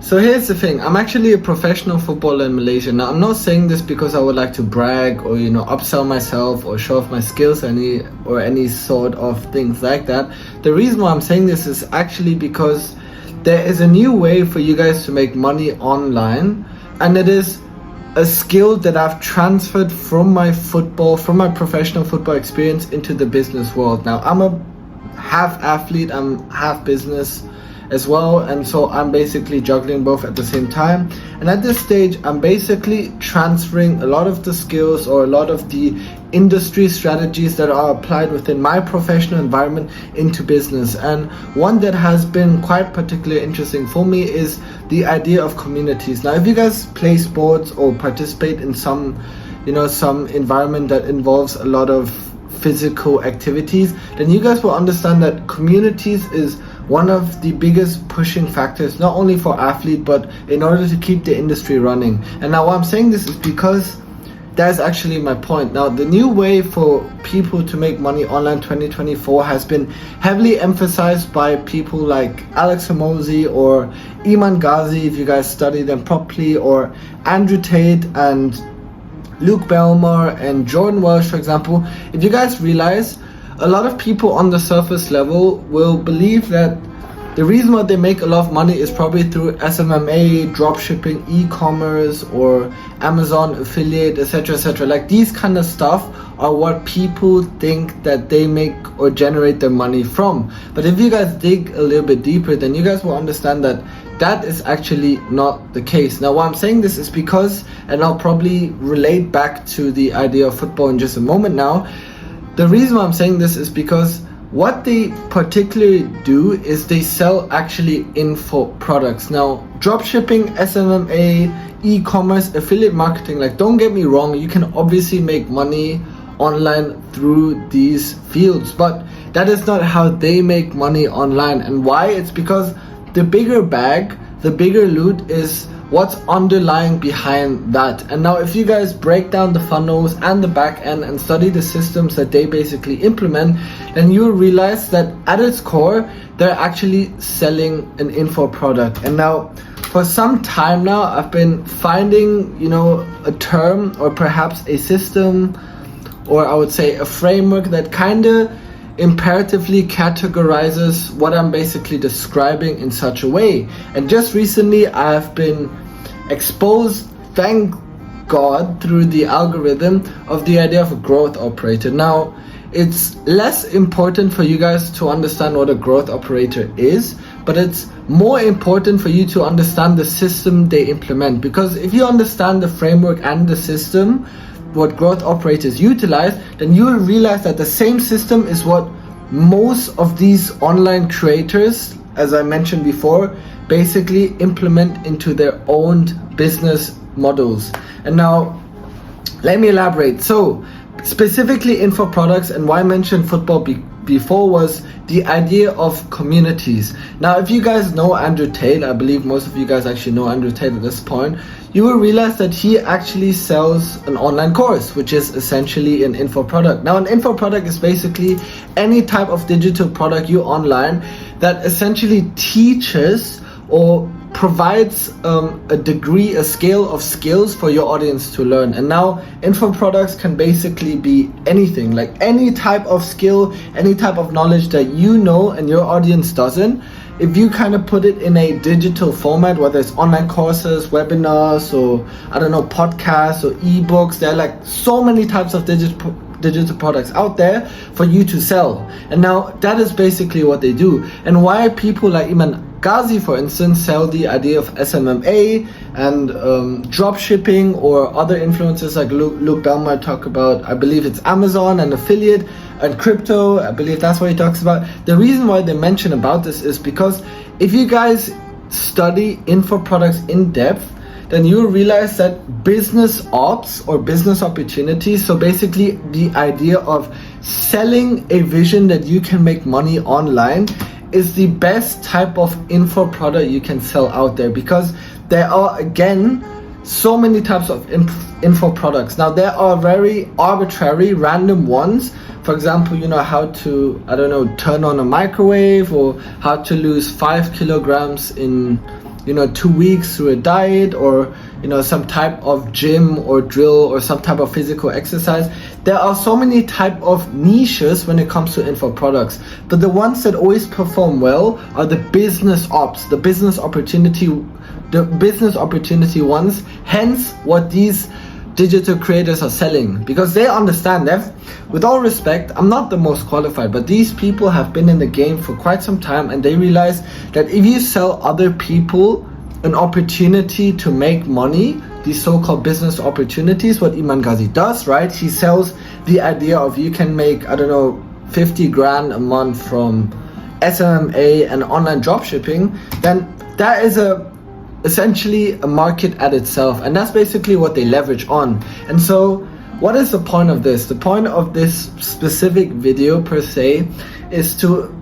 So here's the thing, I'm actually a professional footballer in Malaysia. Now, I'm not saying this because I would like to brag or, upsell myself or show off my skills or any sort of things like that. The reason why I'm saying this is actually because there is a new way for you guys to make money online, and it is a skill that I've transferred from my professional football experience into the business world. Now, I'm a half athlete, I'm half business as well, and so I'm basically juggling both at the same time. And at this stage, I'm basically transferring a lot of the skills or a lot of the industry strategies that are applied within my professional environment into business. And one that has been quite particularly interesting for me is the idea of communities. Now, if you guys play sports or participate in some environment that involves a lot of physical activities, then you guys will understand that communities is one of the biggest pushing factors, not only for athletes, but in order to keep the industry running. And now why I'm saying this is because that's actually my point. Now, the new way for people to make money online 2024 has been heavily emphasized by people like Alex Hormozi or Iman Gadzhi, if you guys study them properly, or Andrew Tate and Luke Belmar and Jordan Welsh, for example. If you guys realize, a lot of people on the surface level will believe that the reason why they make a lot of money is probably through SMMA, dropshipping, e-commerce, or Amazon affiliate, etc. Like these kind of stuff are what people think that they make or generate their money from. But if you guys dig a little bit deeper, then you guys will understand that that is actually not the case. Now, why I'm saying this is because, and I'll probably relate back to the idea of football in just a moment now, the reason why I'm saying this is because what they particularly do is they sell actually info products. Now, dropshipping, SMMA, e-commerce, affiliate marketing, like don't get me wrong, you can obviously make money online through these fields, but that is not how they make money online. And why? It's because the bigger bag, the bigger loot is what's underlying behind that. And now if you guys break down the funnels and the back end and study the systems that they basically implement, then you'll realize that at its core, they're actually selling an info product. And now for some time now, I've been finding, a term or perhaps a system, or I would say a framework that kind of imperatively categorizes what I'm basically describing in such a way. And just recently I've been exposed, thank God, through the algorithm of the idea of a growth operator. Now, it's less important for you guys to understand what a growth operator is, but it's more important for you to understand the system they implement. Because if you understand the framework and the system, what growth operators utilize, then you will realize that the same system is what most of these online creators, as I mentioned before, basically implement into their own business models. And now let me elaborate. So specifically info products, and why I mentioned football before was the idea of communities. Now, if you guys know Andrew Tate, I believe most of you guys actually know Andrew Tate at this point, you will realize that he actually sells an online course, which is essentially an info product. Now, an info product is basically any type of digital product you online that essentially teaches or provides a scale of skills for your audience to learn. And now info products can basically be anything, like any type of skill, any type of knowledge that you know and your audience doesn't. If you kind of put it in a digital format, whether it's online courses, webinars, or podcasts or ebooks, there are like so many types of digital products out there for you to sell. And now that is basically what they do. And why people like Iman Gadzhi, for instance, sell the idea of SMMA and drop shipping, or other influencers like Luke Belmar talk about, I believe it's Amazon and affiliate and crypto, I believe that's what he talks about. The reason why they mention about this is because if you guys study info products in depth, then you'll realize that business ops or business opportunities, so basically the idea of selling a vision that you can make money online, is the best type of info product you can sell out there, because there are, again, so many types of info products. Now, there are very arbitrary, random ones. For example, how to, turn on a microwave, or how to lose 5 kilograms in, 2 weeks through a diet, or some type of gym or drill or some type of physical exercise. There are so many type of niches when it comes to info products, but the ones that always perform well are the business ops, the business opportunity ones. Hence what these digital creators are selling, because they understand that, with all respect, I'm not the most qualified, but these people have been in the game for quite some time, and they realize that if you sell other people an opportunity to make money, these so-called business opportunities, what Iman Gadzhi does, right? He sells the idea of you can make, 50 grand a month from SMA and online dropshipping. Then that is essentially a market at itself, and that's basically what they leverage on. And so what is the point of this? The point of this specific video per se is to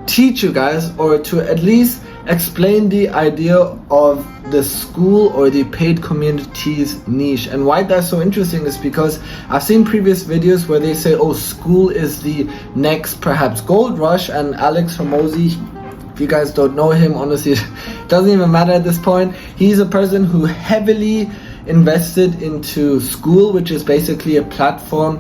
teach you guys, or to at least explain the idea of the school or the paid communities niche. And why that's so interesting is because I've seen previous videos where they say, oh, school is the next perhaps gold rush, and Alex Hormozi, if you guys don't know him, honestly, it doesn't even matter at this point. He's a person who heavily invested into School, which is basically a platform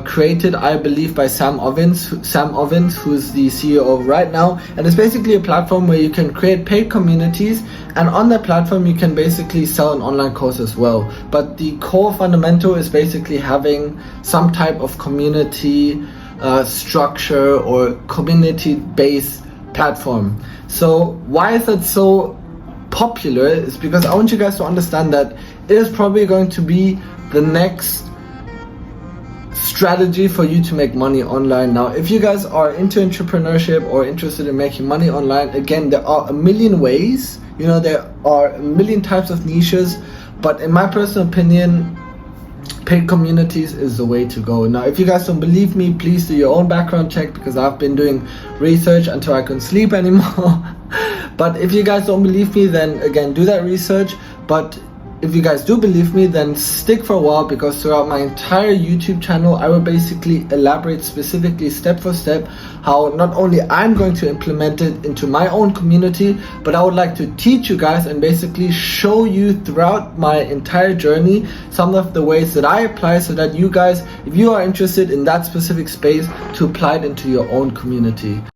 created, I believe, by Sam Ovens, who's the CEO right now. And it's basically a platform where you can create paid communities, and on that platform you can basically sell an online course as well. But the core fundamental is basically having some type of community structure or community-based platform. So why is that so popular? Is because I want you guys to understand that it is probably going to be the next strategy for you to make money online. Now, if you guys are into entrepreneurship or interested in making money online, again, there are a million ways, there are a million types of niches, but in my personal opinion, paid communities is the way to go. Now, if you guys don't believe me, please do your own background check, because I've been doing research until I couldn't sleep anymore. But if you guys don't believe me, then again, do that research. But if you guys do believe me, then stick for a while, because throughout my entire YouTube channel, I will basically elaborate specifically step for step how not only I'm going to implement it into my own community, but I would like to teach you guys and basically show you throughout my entire journey some of the ways that I apply, so that you guys, if you are interested in that specific space, to apply it into your own community.